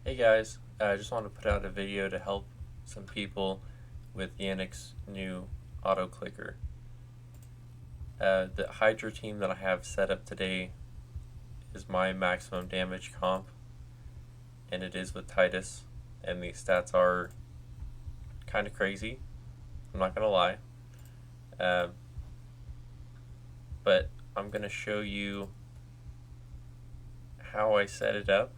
Hey guys, I just wanted to put out a video to help some people with Yannick's new auto clicker. The Hydra team that I have set up today is my maximum damage comp, and it is with Titus, and the stats are kind of crazy, I'm not going to lie. But I'm going to show you how I set it up,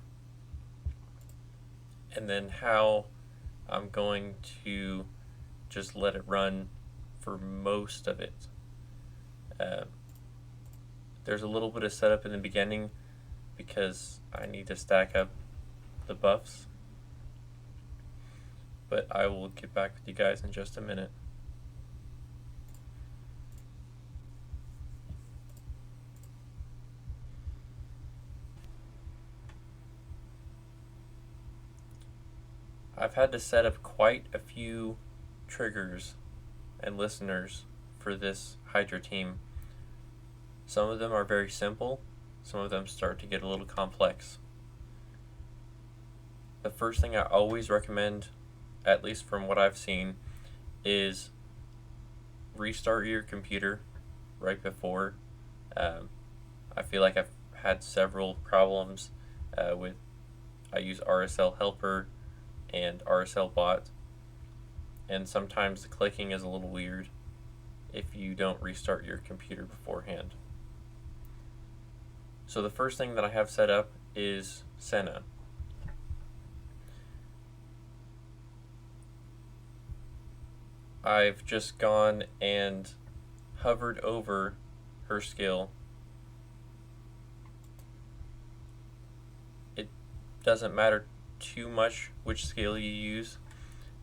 and then how I'm going to just let it run for most of it. There's a little bit of setup in the beginning because I need to stack up the buffs, but I will get back with you guys in just a minute. I've had to set up quite a few triggers and listeners for this Hydra team. Some of them are very simple, some of them start to get a little complex. The first thing I always recommend, at least from what I've seen, is restart your computer right before. I feel like I've had several problems with, I use RSL Helper and RSL Bot, and sometimes the clicking is a little weird if you don't restart your computer beforehand. So the first thing that I have set up is Senna. I've just gone and hovered over her skill. It doesn't matter too much which skill you use.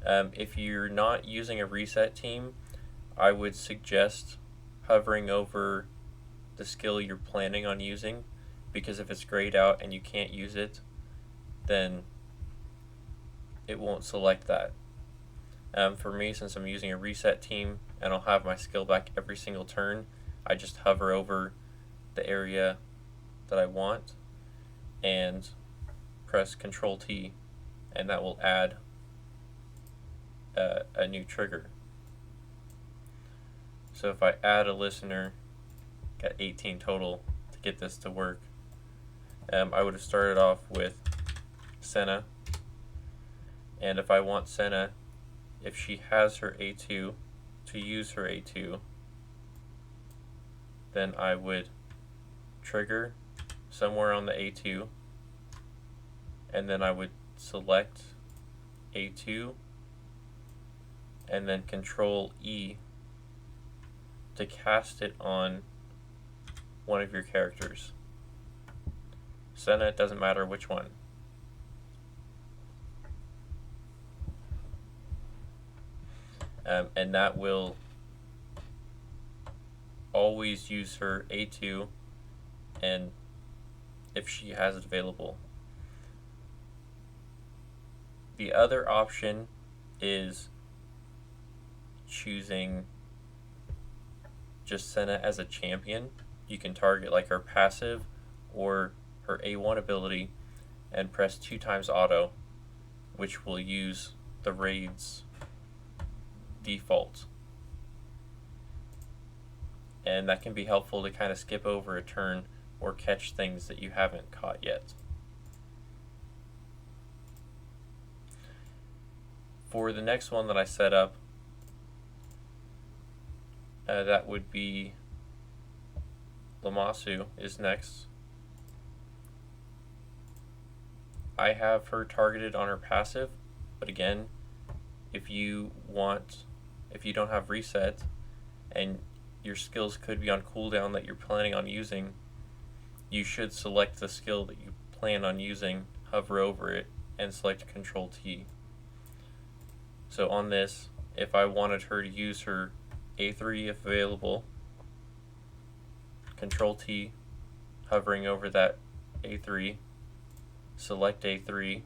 If you're not using a reset team, I would suggest hovering over the skill you're planning on using, because if it's grayed out and you can't use it, then it won't select that. For me, since I'm using a reset team and I'll have my skill back every single turn, I just hover over the area that I want and press Control T, and that will add a new trigger. So if I add a listener, got 18 total to get this to work. I would have started off with Senna, and if I want Senna, if she has her A2, to use her A2, then I would trigger somewhere on the A2, and then I would select A2, and then Control E to cast it on one of your characters. Senna, it doesn't matter which one. And that will always use her A2, and if she has it available. The other option is choosing just Senna as a champion. You can target like her passive or her A1 ability and press 2 times auto, which will use the raid's default. And that can be helpful to kind of skip over a turn or catch things that you haven't caught yet. For the next one that I set up, that would be Lamasu is next. I have her targeted on her passive, but again, if you don't have reset and your skills could be on cooldown that you're planning on using, you should select the skill that you plan on using, hover over it, and select Control T. So on this, if I wanted her to use her A3 if available, Control T, hovering over that A3, select A3,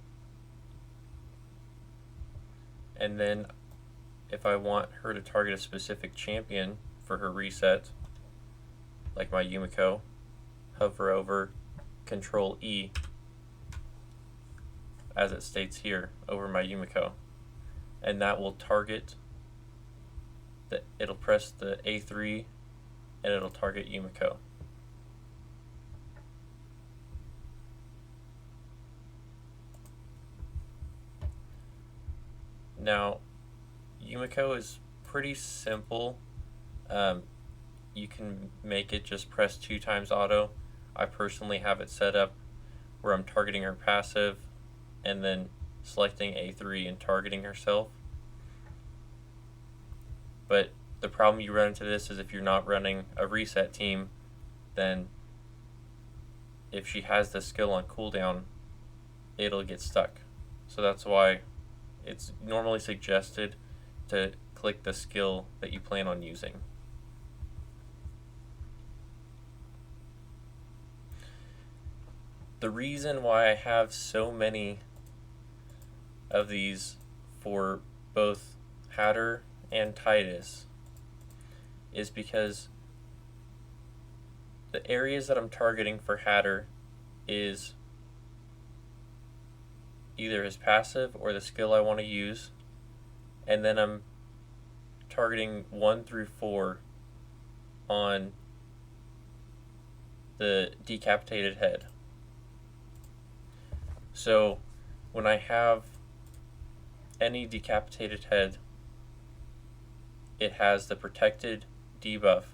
and then if I want her to target a specific champion for her reset, like my Yumiko, hover over Control E, as it states here, over my Yumiko. And that will target, it'll press the A3 and it'll target Yumiko. Now, Yumiko is pretty simple. You can make it just press 2 times auto. I personally have it set up where I'm targeting her passive and then selecting A3 and targeting herself. But the problem you run into this is if you're not running a reset team, then if she has the skill on cooldown, it'll get stuck. So that's why it's normally suggested to click the skill that you plan on using. The reason why I have so many of these for both Hatter and Titus is because the areas that I'm targeting for Hatter is either his passive or the skill I want to use, and then I'm targeting 1 through 4 on the decapitated head. So when I have any decapitated head, it has the protected debuff,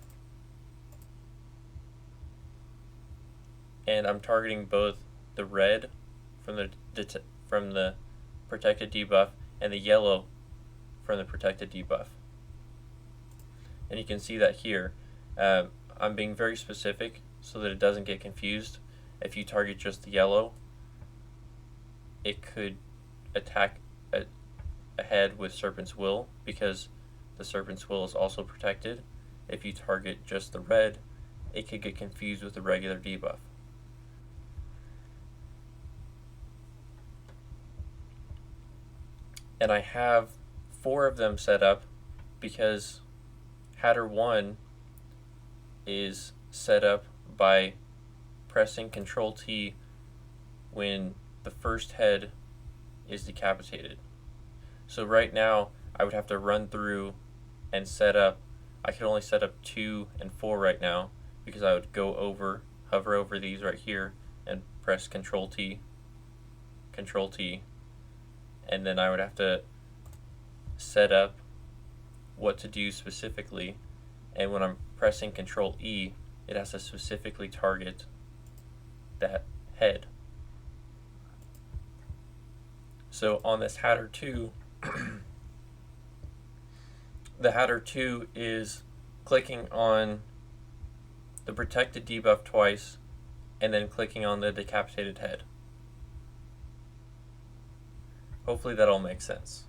and I'm targeting both the red from the protected debuff and the yellow from the protected debuff. And you can see that here. I'm being very specific so that it doesn't get confused. If you target just the yellow, it could attack a head with Serpent's Will because the Serpent's Will is also protected. If you target just the red, it could get confused with the regular debuff. And I have 4 of them set up because Hatter 1 is set up by pressing Control T when the first head is decapitated. So right now I would have to run through and set up. I could only set up 2 and 4 right now because I would go over, hover over these right here and press Control T, and then I would have to set up what to do specifically, and when I'm pressing Control E, it has to specifically target that head. So on this Hatter 2, the Hatter 2 is clicking on the protected debuff twice and then clicking on the decapitated head. Hopefully that all makes sense.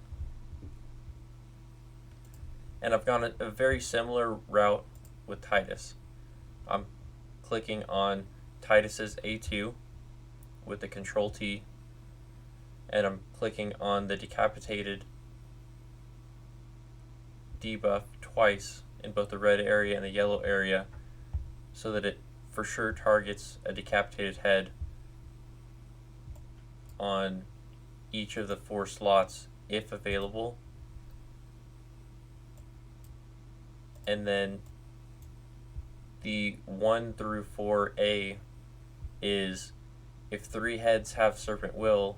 And I've gone a very similar route with Titus. I'm clicking on Titus's A2 with the Control T, and I'm clicking on the decapitated debuff twice in both the red area and the yellow area so that it for sure targets a decapitated head on each of the 4 slots if available. And then the 1 through 4A is if 3 heads have Serpent Will,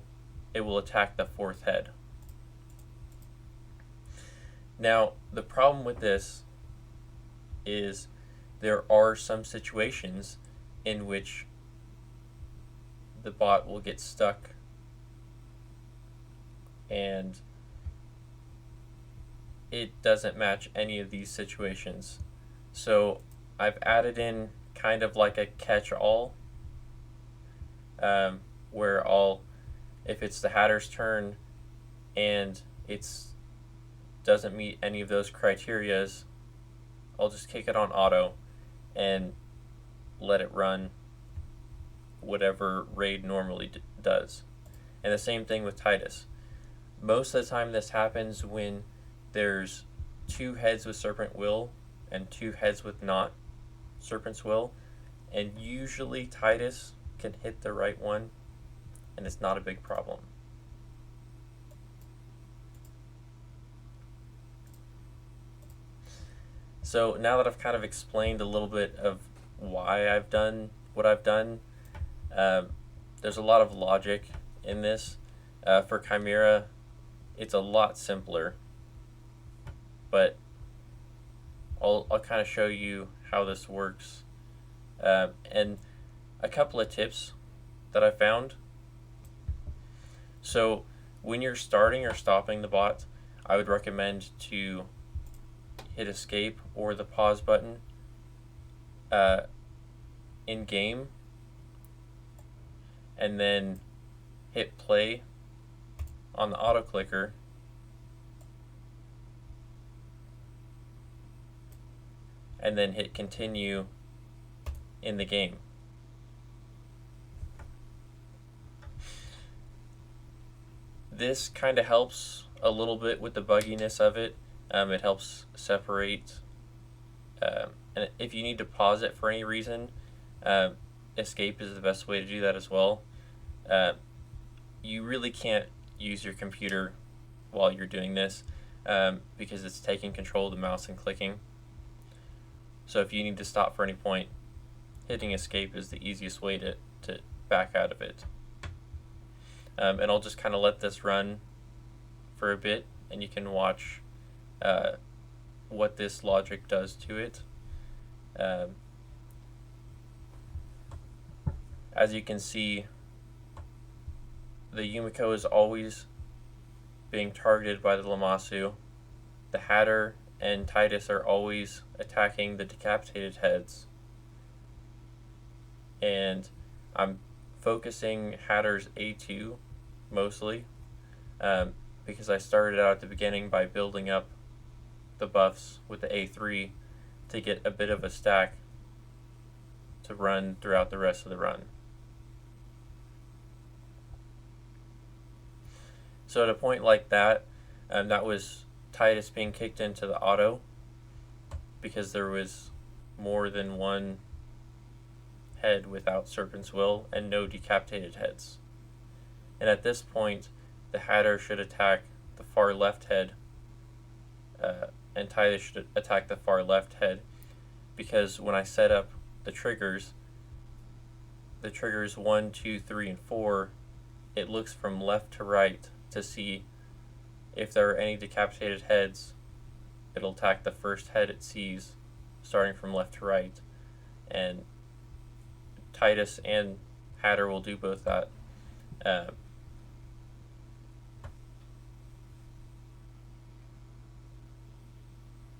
it will attack the 4th head. Now, the problem with this is there are some situations in which the bot will get stuck and it doesn't match any of these situations. So I've added in kind of like a catch-all where if it's the Hatter's turn and it's doesn't meet any of those criterias, I'll just kick it on auto and let it run whatever raid normally does. And the same thing with Titus. Most of the time this happens when there's 2 heads with Serpent Will and 2 heads with not Serpent's Will, and usually Titus can hit the right one and it's not a big problem. So now that I've kind of explained a little bit of why I've done what I've done, um, there's a lot of logic in this. For Chimera, it's a lot simpler, but I'll kind of show you how this works. And a couple of tips that I found. So when you're starting or stopping the bot, I would recommend to hit escape or the pause button in game, and then hit play on the auto clicker, and then hit continue in the game. This kind of helps a little bit with the bugginess of it. It helps separate, and if you need to pause it for any reason, escape is the best way to do that as well. You really can't use your computer while you're doing this because it's taking control of the mouse and clicking. So if you need to stop for any point, hitting escape is the easiest way to back out of it. And I'll just kind of let this run for a bit, and you can watch what this logic does to it. As you can see, the Yumiko is always being targeted by the Lamassu. The Hatter and Titus are always attacking the decapitated heads. And I'm focusing Hatter's A2 mostly, because I started out at the beginning by building up the buffs with the A3 to get a bit of a stack to run throughout the rest of the run. So at a point like that, that was Titus being kicked into the auto because there was more than one head without Serpent's Will and no decapitated heads. And at this point, the Hatter should attack the far left head, and Titus should attack the far left head, because when I set up the triggers 1, 2, 3, and 4, it looks from left to right to see if there are any decapitated heads. It'll attack the first head it sees, starting from left to right, and Titus and Hatter will do both that.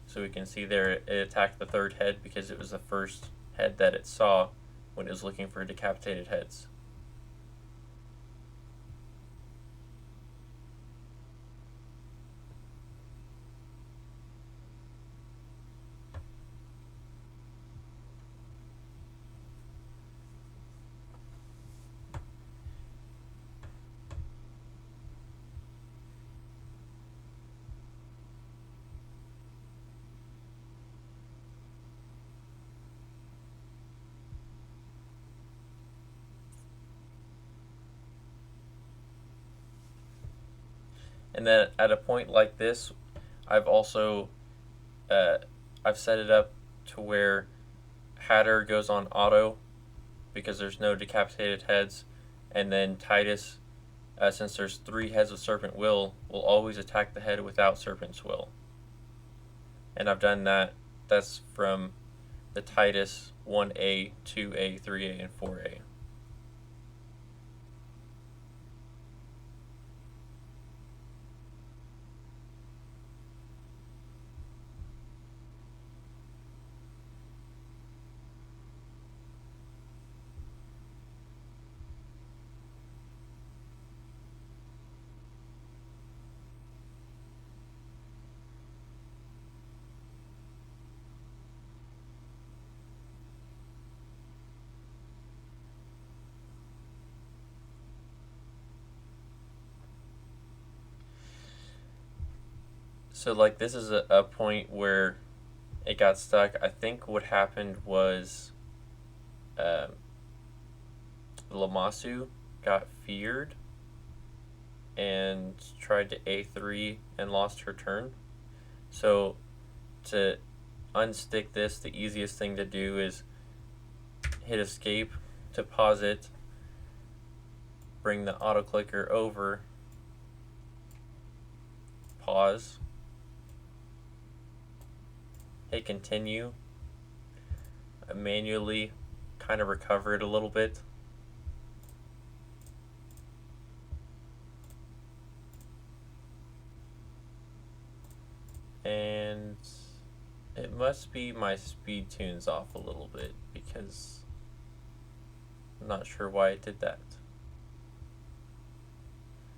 So we can see there it attacked the third head because it was the first head that it saw when it was looking for decapitated heads. And then at a point like this, I've also I've set it up to where Hatter goes on auto because there's no decapitated heads, and then Titus, since there's 3 heads of Serpent Will always attack the head without Serpent's Will. And I've done that. That's from the Titus 1A, 2A, 3A, and 4A. So like this is a point where it got stuck. I think what happened was Lamassu got feared and tried to A3 and lost her turn. So to unstick this, the easiest thing to do is hit escape to pause it, bring the auto clicker over, pause, hit continue, manually kind of recover it a little bit. And it must be my speed tune's off a little bit because I'm not sure why it did that.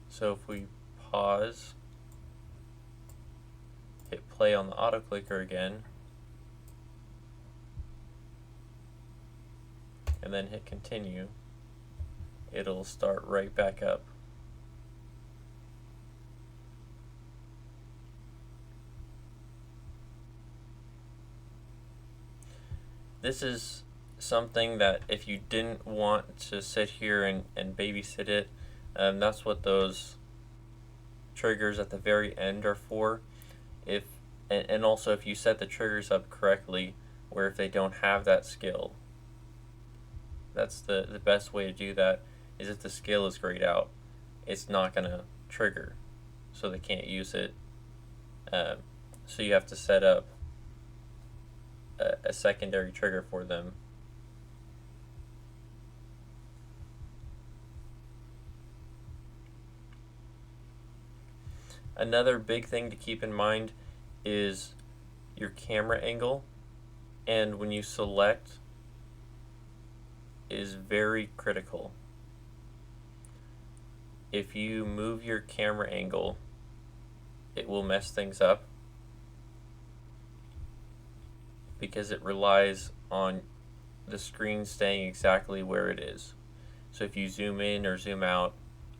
So if we pause, hit play on the auto clicker again, and then hit continue, it'll start right back up. This is something that if you didn't want to sit here and babysit it, that's what those triggers at the very end are for. And also if you set the triggers up correctly, where if they don't have that skill, that's the best way to do that, is if the skill is grayed out, it's not going to trigger, so they can't use it. So you have to set up a secondary trigger for them. Another big thing to keep in mind is your camera angle, and when you select is very critical. If you move your camera angle, it will mess things up because it relies on the screen staying exactly where it is. So if you zoom in or zoom out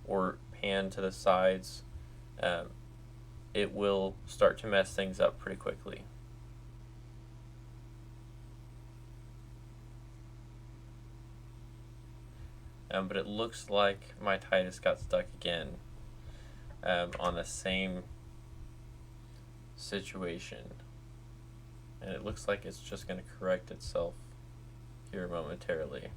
or pan to the sides, it will start to mess things up pretty quickly. But it looks like my Titus got stuck again on the same situation. And it looks like it's just going to correct itself here momentarily.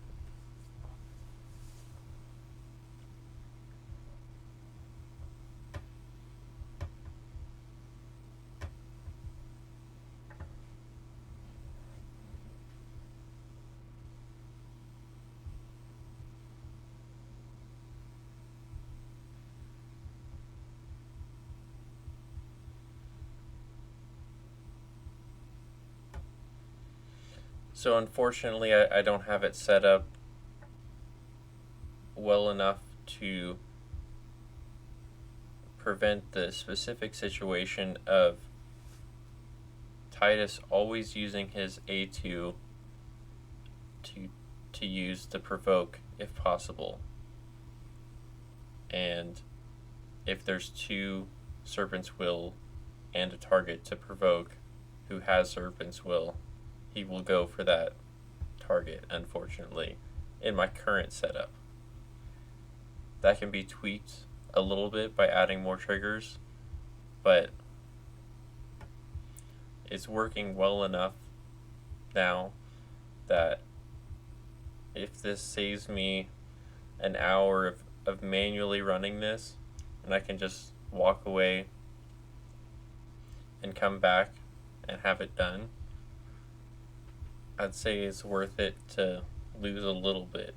So unfortunately, I don't have it set up well enough to prevent the specific situation of Titus always using his A2 to use the provoke if possible. And if there's two Serpent's Will and a target to provoke who has Serpent's Will, he will go for that target, unfortunately, in my current setup. That can be tweaked a little bit by adding more triggers, but it's working well enough now that if this saves me an hour of manually running this, and I can just walk away and come back and have it done, I'd say it's worth it to lose a little bit.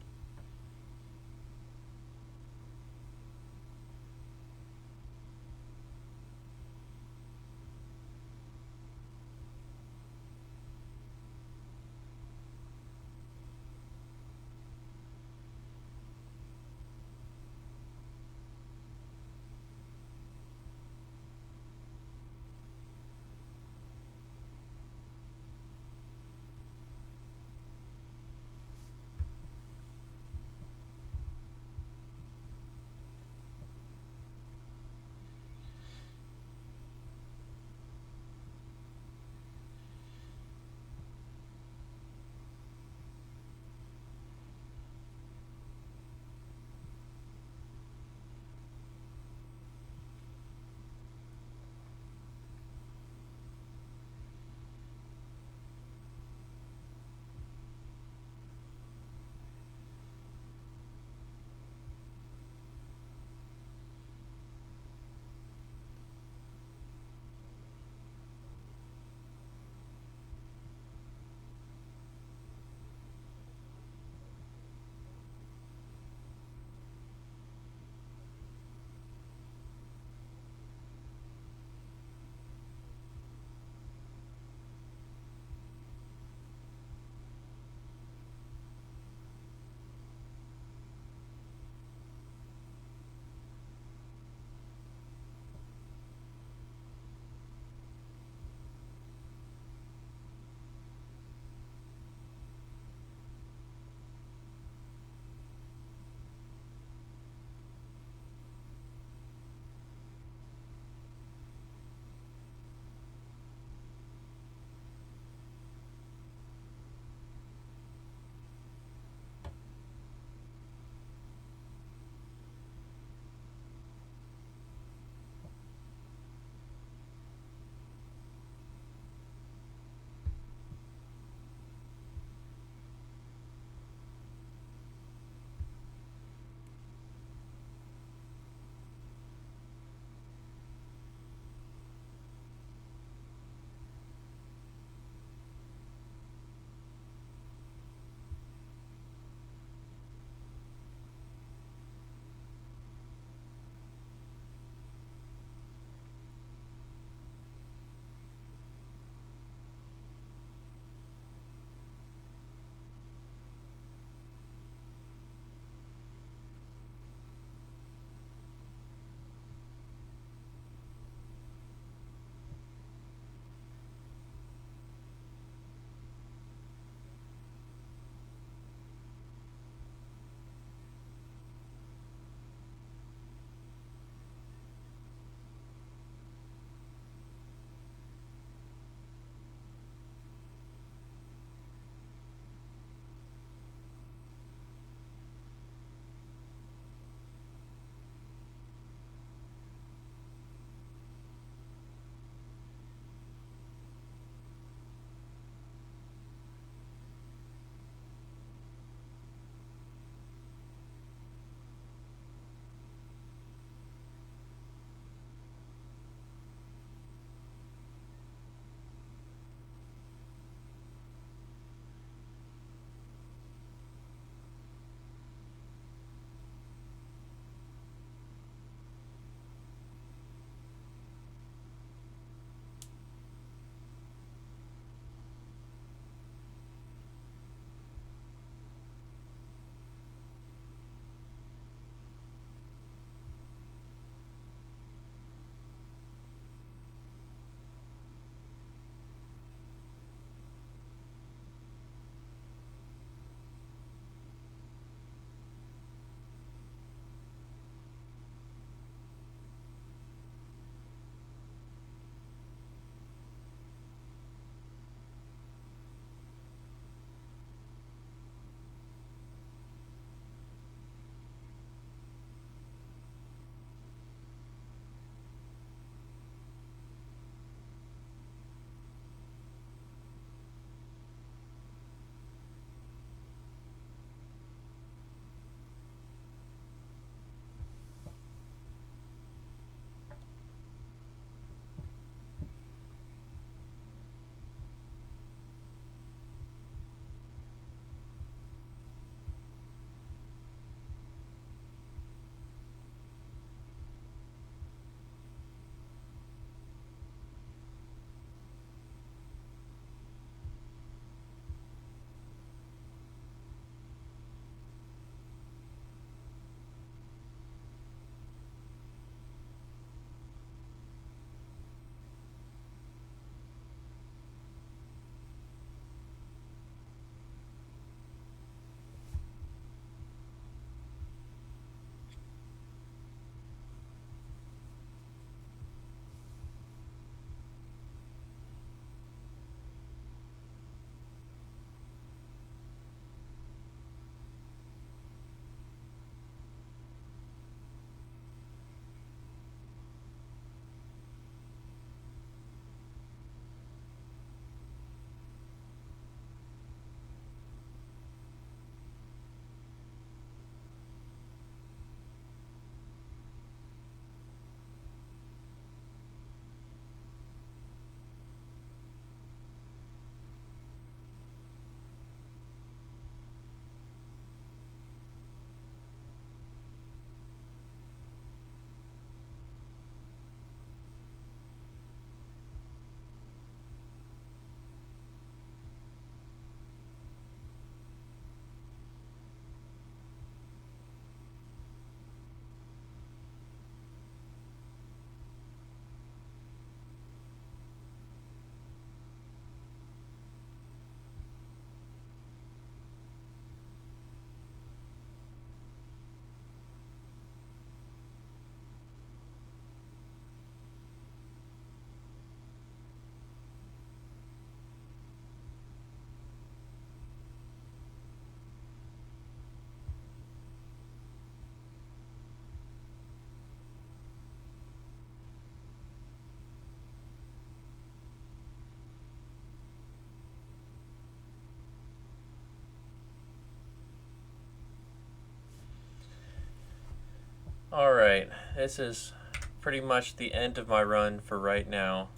Alright, this is pretty much the end of my run for right now.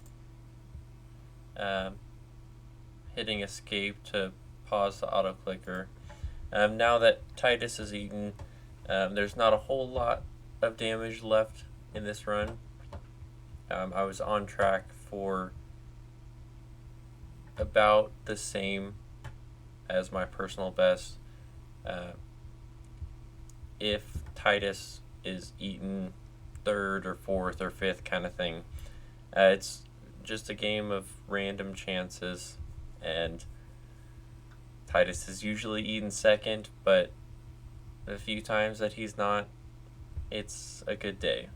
Hitting escape to pause the auto clicker. Now that Titus is eaten, there's not a whole lot of damage left in this run. I was on track for about the same as my personal best. If Titus is eaten third or fourth or fifth kind of thing, it's just a game of random chances, and Titus is usually eaten second, but the few times that he's not, it's a good day.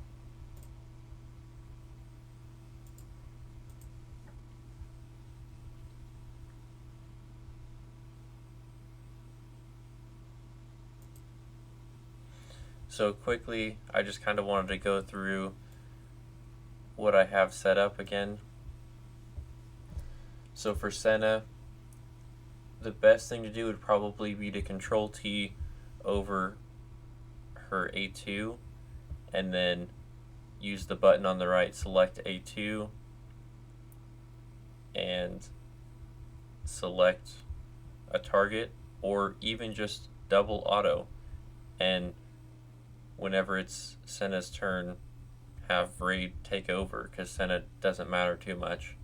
So quickly, I just kind of wanted to go through what I have set up again. So for Senna, the best thing to do would probably be to Control T over her A2, and then use the button on the right, select A2, and select a target, or even just double auto, and whenever it's Senna's turn, have Raid take over, because Senna doesn't matter too much.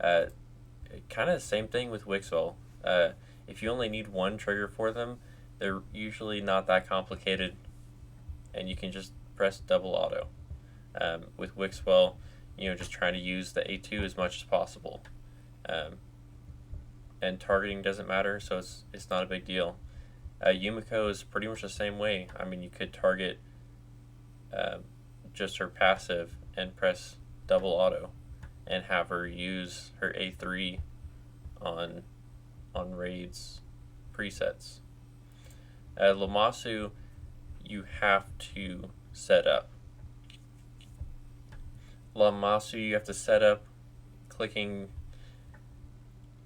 Kind of the same thing with Wixwell. If you only need one trigger for them, they're usually not that complicated, and you can just press double auto. With Wixwell, just trying to use the A2 as much as possible. And targeting doesn't matter, so it's not a big deal. Yumiko is pretty much the same way. I mean, you could target just her passive and press double auto and have her use her A3 on Raid's presets. Lamasu, you have to set up. Lamasu, you have to set up clicking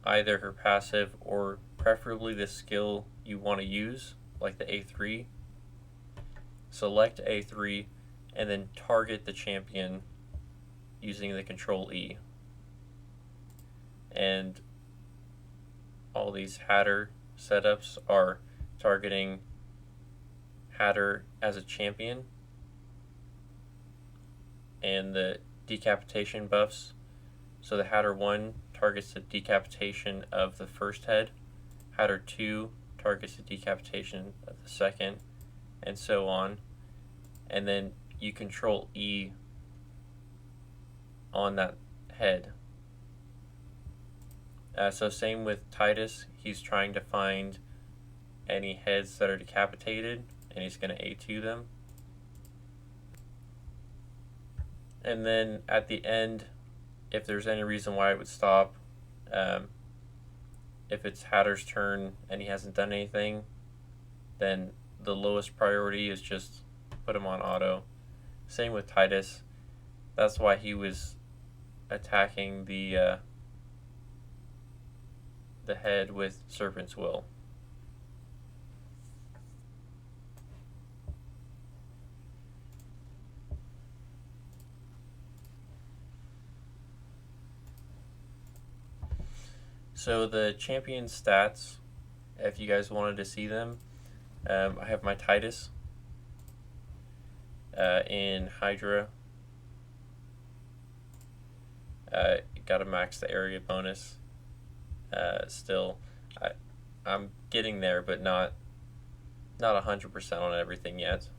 either her passive or preferably the skill you want to use, like the A3. Select A3 and then target the champion using the Control E. And all these Hatter setups are targeting Hatter as a champion, and the decapitation buffs. So the Hatter 1 targets the decapitation of the first head, Hatter 2 targets the decapitation of the second, and so on. And then you Control E on that head. So same with Titus, he's trying to find any heads that are decapitated, and he's going to A2 them. And then at the end, if there's any reason why it would stop, if it's Hatter's turn and he hasn't done anything, then the lowest priority is just put him on auto. Same with Titus. That's why he was attacking the head with Serpent's Will. So the champion stats, if you guys wanted to see them, I have my Titus in Hydra. Got to max the area bonus. Still, I'm getting there, but not 100% on everything yet.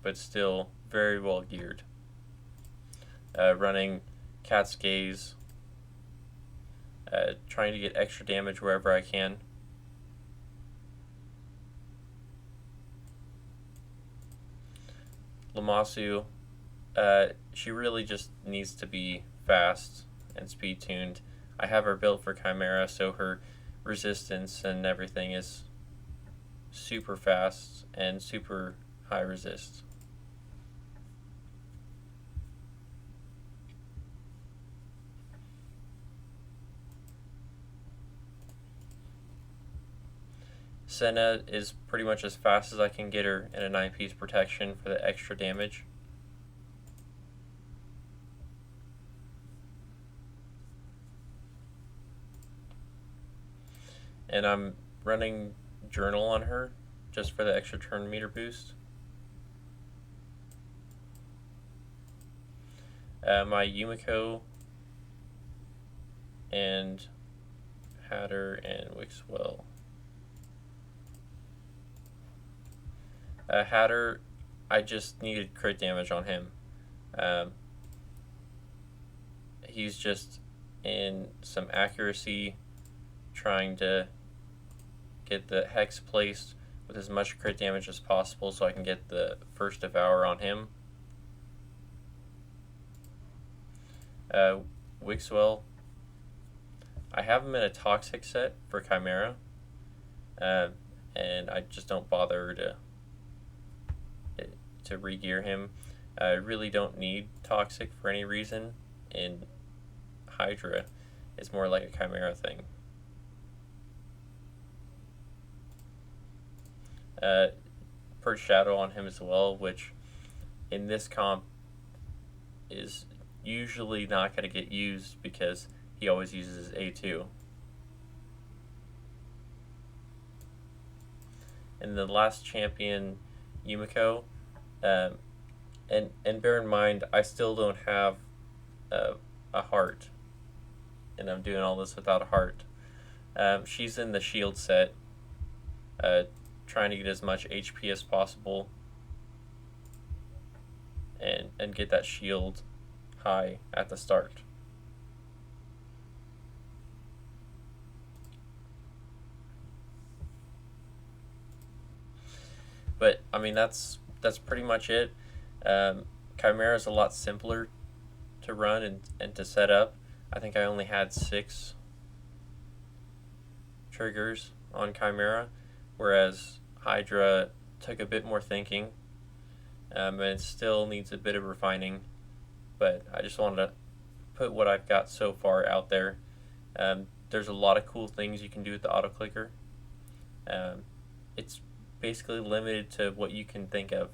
But still very well geared. Running Cat's Gaze, trying to get extra damage wherever I can. Lamasu, she really just needs to be fast and speed tuned. I have her built for Chimera, so her resistance and everything is super fast and super high resist. Senna is pretty much as fast as I can get her in a 9-piece protection for the extra damage. And I'm running Journal on her just for the extra turn meter boost. My Yumiko and Hatter and Wixwell. Hatter, I just needed crit damage on him. He's just in some accuracy, trying to get the Hex placed with as much crit damage as possible so I can get the first Devour on him. Wixwell, I have him in a Toxic set for Chimera, and I just don't bother to re-gear him. I really don't need Toxic for any reason in Hydra. It's more like a Chimera thing. Purge Shadow on him as well, which in this comp is usually not going to get used because he always uses A2. And the last champion, Yumiko, and bear in mind, I still don't have a heart, and I'm doing all this without a heart. She's in the shield set, trying to get as much HP as possible and get that shield high at the start. But I mean, that's pretty much it. Chimera is a lot simpler to run and to set up. I think I only had 6 triggers on Chimera, whereas Hydra took a bit more thinking, and it still needs a bit of refining. But I just wanted to put what I've got so far out there. There's a lot of cool things you can do with the auto clicker. It's basically limited to what you can think of.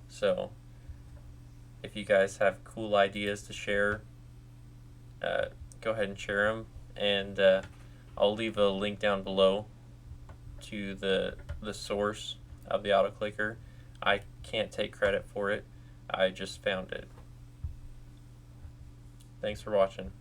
So if you guys have cool ideas to share, go ahead and share them, and I'll leave a link down below to the source of the auto clicker. I can't take credit for it. I just found it. Thanks for watching.